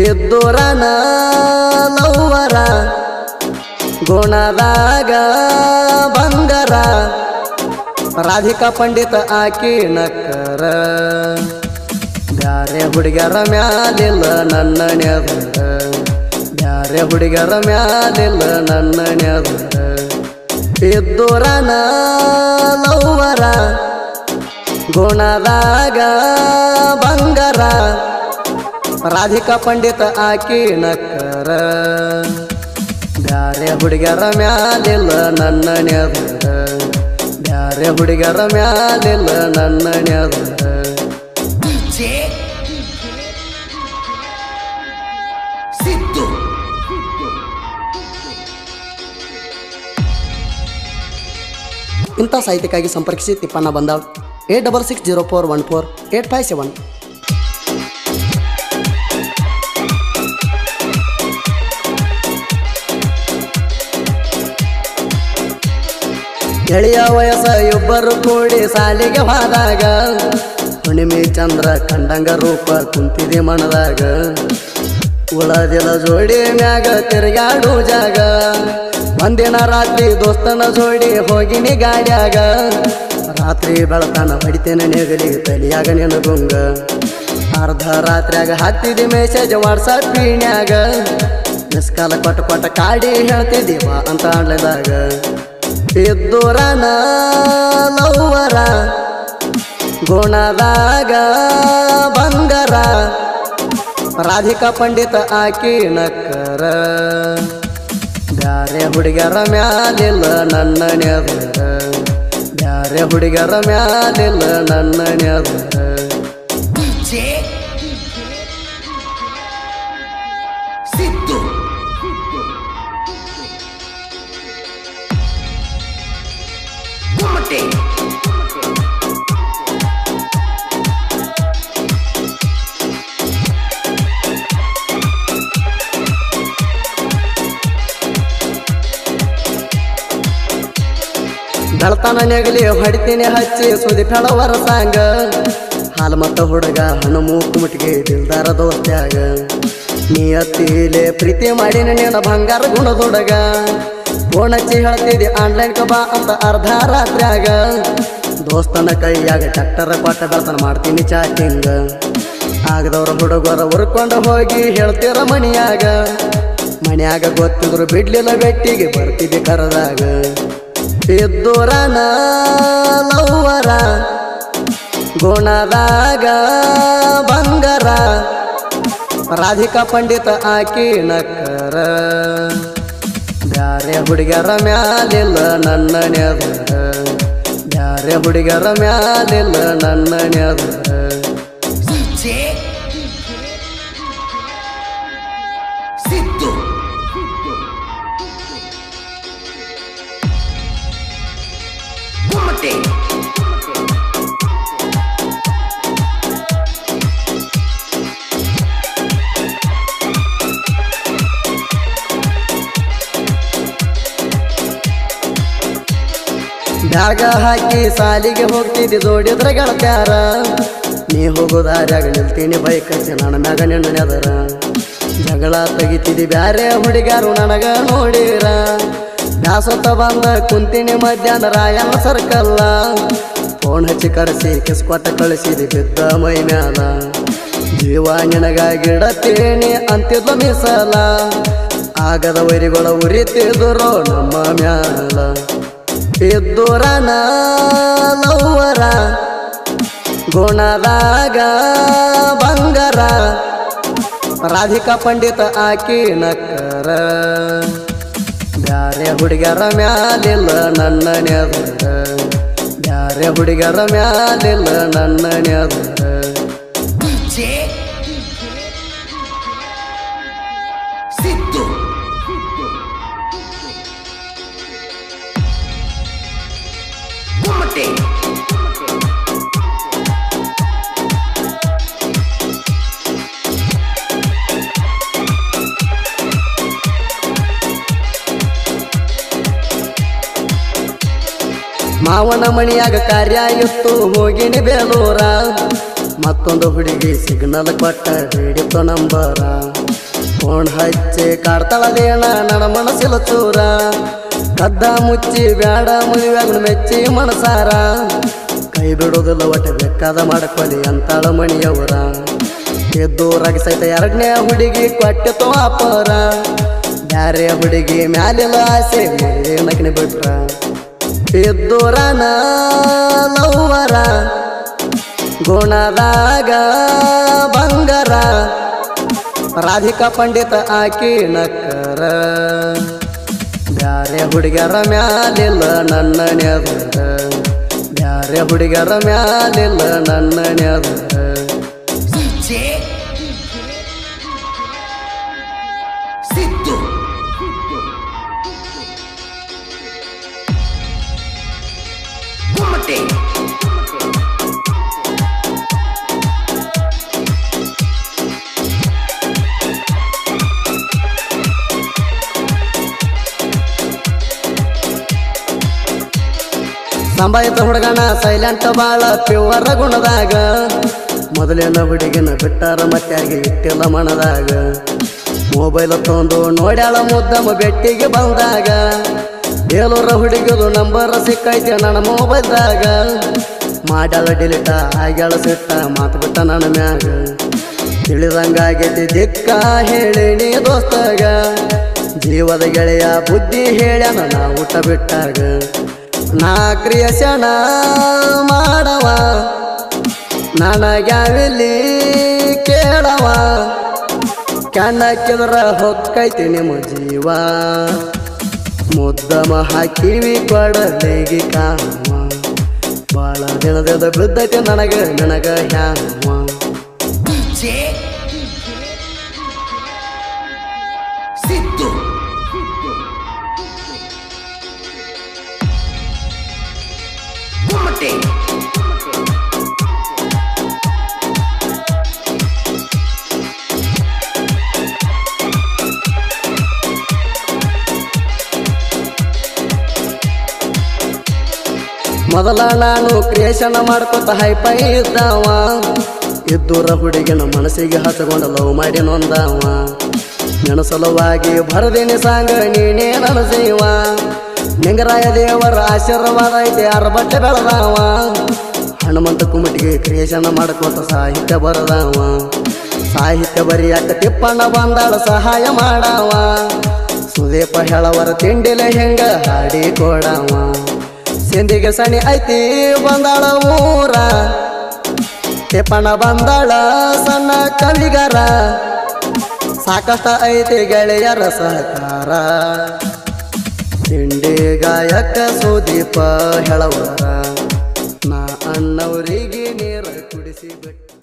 ಇದ್ದೂರನ ಲವ್ವರ ಗುಣದಾಗ ಬಂಗಾರ ರಾಧಿಕಾ ಪಂಡಿತ ಆಕಿ ನಕ್ಕರ ಬ್ಯಾರೆ ಹುಡುಗರ ಮ್ಯಾಲಿಲ್ಲ ನನ್ನ ನೆದರ ಬ್ಯಾರೆ ಹುಡುಗರ ಮ್ಯಾಲಿಲ್ಲ ನನ್ನ ನೆದರ ಇದ್ದೂರನ ಲವ್ವರ ಗುಣದಾಗ ಬಂಗಾರ ರಾಧಿಕಾ ಪಂಡಿತ ಆಕಿ ನಕ್ಕರ ಬ್ಯಾರೆ ಹುಡುಗರ ಮ್ಯಾಲಿಲ್ಲ ನನ್ನ ನೆದರ ಬ್ಯಾರೆ ಹುಡುಗರ ಮ್ಯಾಲಿಲ್ಲ ನನ್ನ ನೆದರ ಇಂಥ ಸಾಹಿತ್ಯಕ್ಕಾಗಿ ಸಂಪರ್ಕಿಸಿ ತಿಪ್ಪಣ್ಣ ಬಂದಾಳ್ 8660414857. ಎಳೆಯ ವಯಸ್ಸ ಇಬ್ಬರು ಕೂಡಿ ಸಾಲಿಗೆ ಹೋದಾಗ ಹುಣ್ಣಿಮೆ ಚಂದ್ರ ಕಂಡಂಗ ರೂಪ ಕುಂತಿದೆ ಮನದಾಗ ಉಳದಿಲ್ಲ ಜೋಡಿ ಮ್ಯಾಗ ತಿರುಗಾಡು ಜಾಗ ಒಂದಿನ ರಾತ್ರಿ ದೋಸ್ತನ ಜೋಡಿ ಹೋಗಿನಿ ಗಾಡ್ಯಾಗ ರಾತ್ರಿ ಬೆಳತನ ಹೊಡಿತೇನೆ ನೆಗಲಿ ತಲಿಯಾಗ ನೆನಗುಂಗ ಅರ್ಧ ರಾತ್ರಿಯಾಗ ಹತ್ತಿದೆ ಮೆಸೇಜ್ ವಾಟ್ಸಪ್ ಪೀಣ್ಯಾಗ ಮಿಸ್ಕಾಲ ಕೊಟ್ಟ ಕಾಡಿ ಹೇಳ್ತಿದ್ದೀವ ಅಂತ ಆಡ್ಲಿದಾಗ ಇದ್ದೂರನ ಲವ್ವರ ಗುಣದಾಗ ಬಂಗಾರ ರಾಧಿಕಾ ಪಂಡಿತ ಆಕಿ ನಕ್ಕರ ಬ್ಯಾರೆ ಹುಡುಗರ ಮ್ಯಾಲಿಲ್ಲ ನನ್ನ ನೆದರ ಬ್ಯಾರೆ ಹುಡುಗರ ಮ್ಯಾಲಿಲ್ಲ ನನ್ನ ನೆದರ ಬೆಳತನ ನೆಗಲಿ ಹೊಡಿತೀನಿ ಹಚ್ಚಿ ಸುದಿ ಫೆಳವರ ಸಾಂಗ ಹಾಲು ಮತ್ತ ಹುಡುಗ ಹಣ್ಣು ಮೂಕು ಮುಟ್ಟಿಗೆ ದಿಲ್ದಾರ ದೋಸ್ತ್ಯಾಗ ನೀ ಅತ್ತಿಲೆ ಪ್ರೀತಿ ಮಾಡಿ ನನ್ನ ಬಂಗಾರ ಗುಣದೊಡಗ ಫೋನ್ ಹಚ್ಚಿ ಹೇಳ್ತಿದ್ದಿ ಆನ್ಲೈನ್ ಬಾ ಅಂತ ಅರ್ಧ ರಾತ್ರಿಯಾಗ ದೋಸ್ತನ ಕೈಯಾಗ ಟ್ಯಾಕ್ಟರ್ ಕೊಟ್ಟ ಬೆಳತನ ಮಾಡ್ತೀನಿ ಚಾಟಿಂಗ್ ಆಗದವ್ರ ಹುಡುಗರ ಉರ್ಕೊಂಡು ಹೋಗಿ ಹೇಳ್ತೀರ ಮನ್ಯಾಗ ಗೊತ್ತಿದ್ರು ಬಿಡ್ಲಿಲ್ಲ ಬೆಟ್ಟಿಗೆ ಬರ್ತಿದ್ದೆ ಕರದಾಗ ಇದ್ದೂರನ ಲವ್ವರ ಗುಣದಾಗ ಬಂಗಾರ ರಾಧಿಕಾ ಪಂಡಿತ ಆಕಿ ನಕ್ಕರ ಬ್ಯಾರೆ ಹುಡುಗರ ಮ್ಯಾಲಿಲ್ಲ ನನ್ನ ನೆದರ ಬ್ಯಾರೆ ಹುಡುಗರ ಮ್ಯಾಲಿಲ್ಲ ನನ್ನ ನೆದರ ಬ್ಯಾಗ ಹಾಕಿ ಸಾಲಿಗೆ ಹೋಗ್ತಿದ್ದಿ ಜೋಡಿದ್ರ ಗೆಳತ್ಯಾರ ನೀ ಹೋಗೋದಾರ್ಯಾಗ ನಿಲ್ತೀನಿ ಬೈಕ್ ಹಚ್ಚಿ ನನ್ನ ಮ್ಯಾಗ ನಿನ್ನ ನೆದರ ಜಗಳ ತೆಗಿತಿದ್ದಿ ಬ್ಯಾರೆ ಹುಡುಗಾರು ನನಗ ನೋಡಿರ ಬ್ಯಾಸತ್ತ ಬಂದ ಕುಂತಿನಿ ಮಧ್ಯಾಹ್ನ ರಾಯನ ಸರ್ಕಲ್ಲ ಫೋನ್ ಹಚ್ಚಿ ಕರೆಸಿ ಕಿಸ್ಕೊಟ್ಟ ಕಳಿಸಿದಿ ಬಿದ್ದ ಮೈ ಮ್ಯಾಲ ಜೀವ ನಿನಗಾಗಿಡತೀನಿ ಅಂತಿದ್ಲ ಮೀಸಲ ಆಗದ ವೈರಿಗಳ ಉರಿತಿದ್ರು ನಮ್ಮ ಮ್ಯಾಲ ಇದ್ದೂರನ ಲವ್ವರ ಗುಣದಾಗ ಬಂಗಾರ ರಾಧಿಕಾ ಪಂಡಿತ ಆಕಿ ನಕ್ಕರ ಬ್ಯಾರೆ ಹುಡುಗರ ಮ್ಯಾಲಿಲ್ಲ ನನ್ನ ನೆದರ ಬ್ಯಾರೆ ಹುಡುಗರ ಮ್ಯಾಲಿಲ್ಲ ನನ್ನ ನೆದರ ಮಾವನ ಮಣಿಯಾಗ ಕಾರ್ಯ ಇತ್ತು ಹೋಗಿನಿ ಬೇಲೂರ ಮತ್ತೊಂದು ಹುಡುಗಿ ಸಿಗ್ನಲ್ ಕೊಟ್ಟ ಹಿಡಿತು ನಂಬರ ಫೋನ್ ಹಚ್ಚಿ ಕಾಡ್ತಾಳದೇನ ನನ್ನ ಮನಸ್ಸಿಲ್ಲ ಚೂರ ಕದ್ದ ಮುಚ್ಚಿ ಬ್ಯಾಡ ಮದುವೆಗಳು ಮೆಚ್ಚಿ ಮನಸಾರ ಕೈ ಬಿಡೋದಿಲ್ಲ ಒಟ್ಟೆ ಬೇಕಾದ ಮಾಡಕೊಳ್ಳಿ ಅಂತಾಳ ಮಣಿಯವರ ಎದ್ದೂರಾಗಿ ಸಹಿತ ಎರಡನೇ ಹುಡುಗಿ ಕೊಟ್ಟಿತು ಅಪ್ಪರ ಬ್ಯಾರೆ ಹುಡುಗಿ ಮ್ಯಾಲಿಲ್ಲ ಆಸೆ ನಕ್ನೆ ಬಿಟ್ರ ಎದ್ದೂರನ ಲವ್ವರ ಗುಣದಾಗ ಬಂಗಾರ ರಾಧಿಕಾ ಪಂಡಿತ ಆಕಿ ನಕ್ಕರ ಬ್ಯಾರೆ ಹುಡುಗರ ಮ್ಯಾಲಿಲ್ಲ ನನ್ನ ನೆದರ ಬ್ಯಾರೆ ಹುಡುಗರ ಮ್ಯಾಲಿಲ್ಲ ನನ್ನ ನೆದರ ಸಿದ್ದು ಗುಮ್ಮಟೆ ಸಂಭಾಯಿತ ಹುಡುಗನ ಸೈಲೆಂಟ್ ಬಾಳ ಪ್ಯೂವರ ಗುಣದಾಗ ಮೊದಲಿನ ಹುಡುಗಿನ ಬಿಟ್ಟಾರ ಮತ್ತೆ ಇಟ್ಟಿಲ್ಲ ಮನದಾಗ ಮೊಬೈಲ್ ತಂದು ನೋಡ್ಯಾಳ ಮುದ್ದಮ್ಮ ಬೆಟ್ಟಿಗೆ ಬಂದಾಗ ಬೇಲೂರ ಹುಡುಗಿದು ನಂಬರ್ ಸಿಕ್ಕೈತೆ ನನ್ನ ಮೊಬೈಲ್ದಾಗ ಮಾಡ್ಯಾಳ ಡಿಲೀಟ ಆಗ್ಯಾಳ ಸಿಟ್ಟ ಮಾತು ಬಿಟ್ಟ ನನ್ನ ಮ್ಯಾಗ ತಿಳಿದಂಗಾಗೈತಿ ದಿಕ್ಕ ಹೇಳಿ ನೀ ದೋಸ್ತಾಗ ಜೀವದ ಗೆಳೆಯ ಬುದ್ಧಿ ಹೇಳ್ಯಾನ ನಾ ಊಟ ಬಿಟ್ಟಾಗ ನಾ ಕ್ರಿಯೇಷನ ಮಾಡವ ನನಗ್ಯಾವಿಲ್ಲಿ ಕೇಳವ ಕಣ್ಣಕ್ಕಿದ್ರ ಹೊಕ್ಕೈತಿ ನಿಮ್ಮ ಜೀವ ಮುದ್ದಮ ಹಾಕಿವಿ ಕೊಡಲಿಗೆ ಕಾಮ ಬಾಳ ದಿನದ ಬಿದ್ದೈತಿ ನನಗ ಹ್ಯಾವ ಸಿದ್ದು ಗುಮ್ಮಟೆ ಮೊದಲ ನಾನು ಕ್ರಿಯೇಷನ್ ಮಾಡ್ಕೊತ ಹೈಪೈ ಇದ್ದವ ಇದ್ದೂರ ಹುಡುಗಿನ ಮನಸ್ಸಿಗೆ ಹಚ್ಕೊಂಡು ಲವ್ ಮಾಡಿ ನೊಂದವ ನನ್ನ ಸಲುವಾಗಿ ಭರದೇನಿ ಸಾಂಗ ನೀನೇ ನನ್ನ ಜೀವ ನಿಂಗರಾಯ ದೇವರ ಆಶೀರ್ವಾದ ಐತೆ ಯಾರ ಬಟ್ಟೆ ಬೆಳೆದವ ಹನುಮಂತ ಕುಮಟಿಗೆ ಕ್ರಿಯೇಷನ್ ಮಾಡ್ಕೊತ ಸಾಹಿತ್ಯ ಬರದವ ಸಾಹಿತ್ಯ ಬರಿಯಾಕ ತಿಪ್ಪಣ್ಣ ಬಂದಾಳ ಸಹಾಯ ಮಾಡವ ಸುದೀಪ ಹೇಳವರ ತಿಂಡಿಲ ಹೆಂಗ ಹಾಡಿ ಕೊಡವ ಸಿಂಧಿಗೆ ಸಣಿ ಐತಿ ಬಂದಾಳ ಊರ ತಿಪ್ಪಣ್ಣ ಬಂದಾಳ ಸಣ್ಣ ಕವಿಗಾರ ಸಾಕಷ್ಟ ಐತಿ ಗೆಳೆಯರ ಸಹಕಾರ ತಿಂಡಿ ಗಾಯಕ ಸುದೀಪ ಹೇಳವರ ನಾ ಅಣ್ಣವರಿಗೆ ನೀರು ಕುಡಿಸಿ ಬಿಟ್ಟ